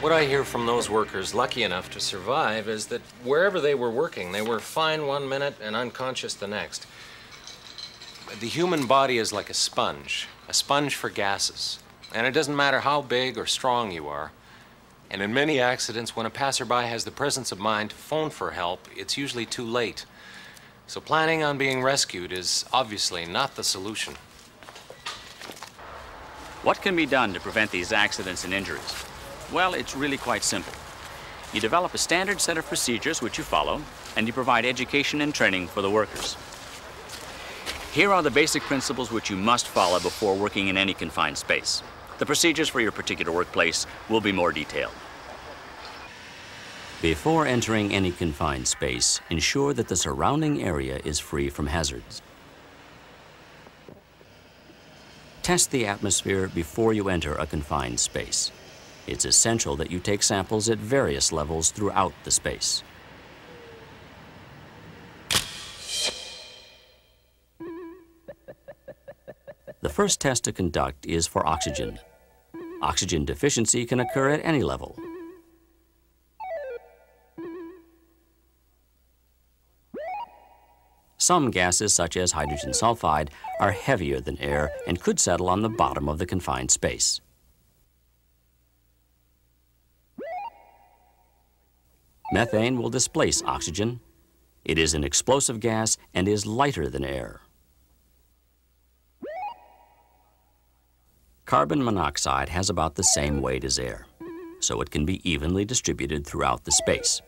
What I hear from those workers lucky enough to survive is that wherever they were working, they were fine one minute and unconscious the next. The human body is like a sponge for gases. And it doesn't matter how big or strong you are. And in many accidents, when a passerby has the presence of mind to phone for help, it's usually too late. So planning on being rescued is obviously not the solution. What can be done to prevent these accidents and injuries? Well, it's really quite simple. You develop a standard set of procedures which you follow, and you provide education and training for the workers. Here are the basic principles which you must follow before working in any confined space. The procedures for your particular workplace will be more detailed. Before entering any confined space, ensure that the surrounding area is free from hazards. Test the atmosphere before you enter a confined space. It's essential that you take samples at various levels throughout the space. The first test to conduct is for oxygen. Oxygen deficiency can occur at any level. Some gases, such as hydrogen sulfide, are heavier than air and could settle on the bottom of the confined space. Methane will displace oxygen. It is an explosive gas and is lighter than air. Carbon monoxide has about the same weight as air, so it can be evenly distributed throughout the space.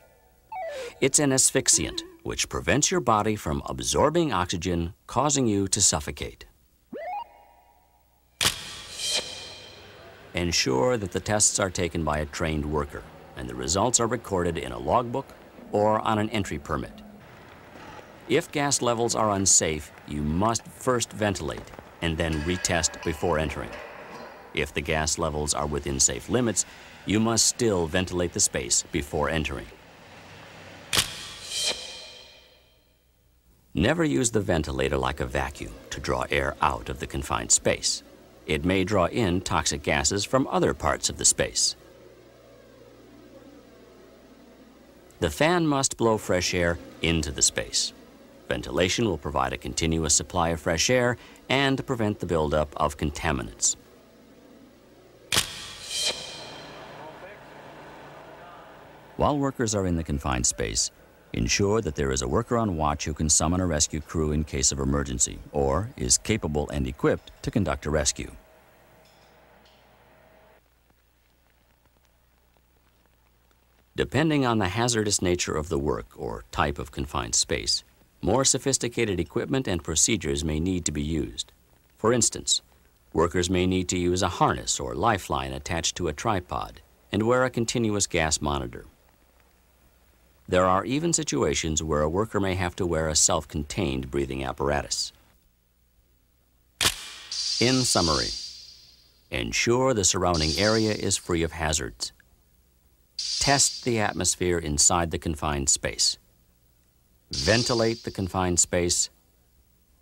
It's an asphyxiant, which prevents your body from absorbing oxygen, causing you to suffocate. Ensure that the tests are taken by a trained worker, and the results are recorded in a logbook or on an entry permit. If gas levels are unsafe, you must first ventilate and then retest before entering. If the gas levels are within safe limits, you must still ventilate the space before entering. Never use the ventilator like a vacuum to draw air out of the confined space. It may draw in toxic gases from other parts of the space. The fan must blow fresh air into the space. Ventilation will provide a continuous supply of fresh air and prevent the buildup of contaminants. While workers are in the confined space, ensure that there is a worker on watch who can summon a rescue crew in case of emergency or is capable and equipped to conduct a rescue. Depending on the hazardous nature of the work or type of confined space, more sophisticated equipment and procedures may need to be used. For instance, workers may need to use a harness or lifeline attached to a tripod and wear a continuous gas monitor. There are even situations where a worker may have to wear a self-contained breathing apparatus. In summary, ensure the surrounding area is free of hazards. Test the atmosphere inside the confined space. Ventilate the confined space.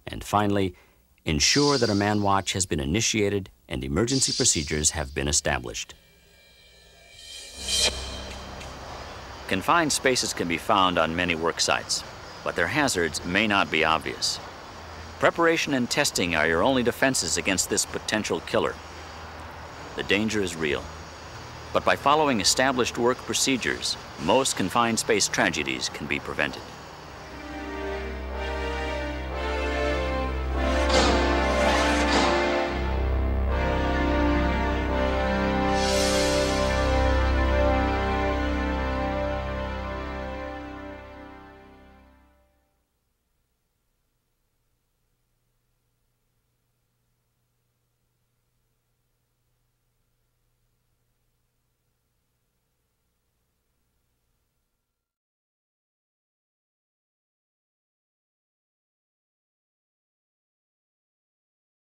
And finally, ensure that a man watch has been initiated and emergency procedures have been established. Confined spaces can be found on many work sites, but their hazards may not be obvious. Preparation and testing are your only defenses against this potential killer. The danger is real, but by following established work procedures, most confined space tragedies can be prevented.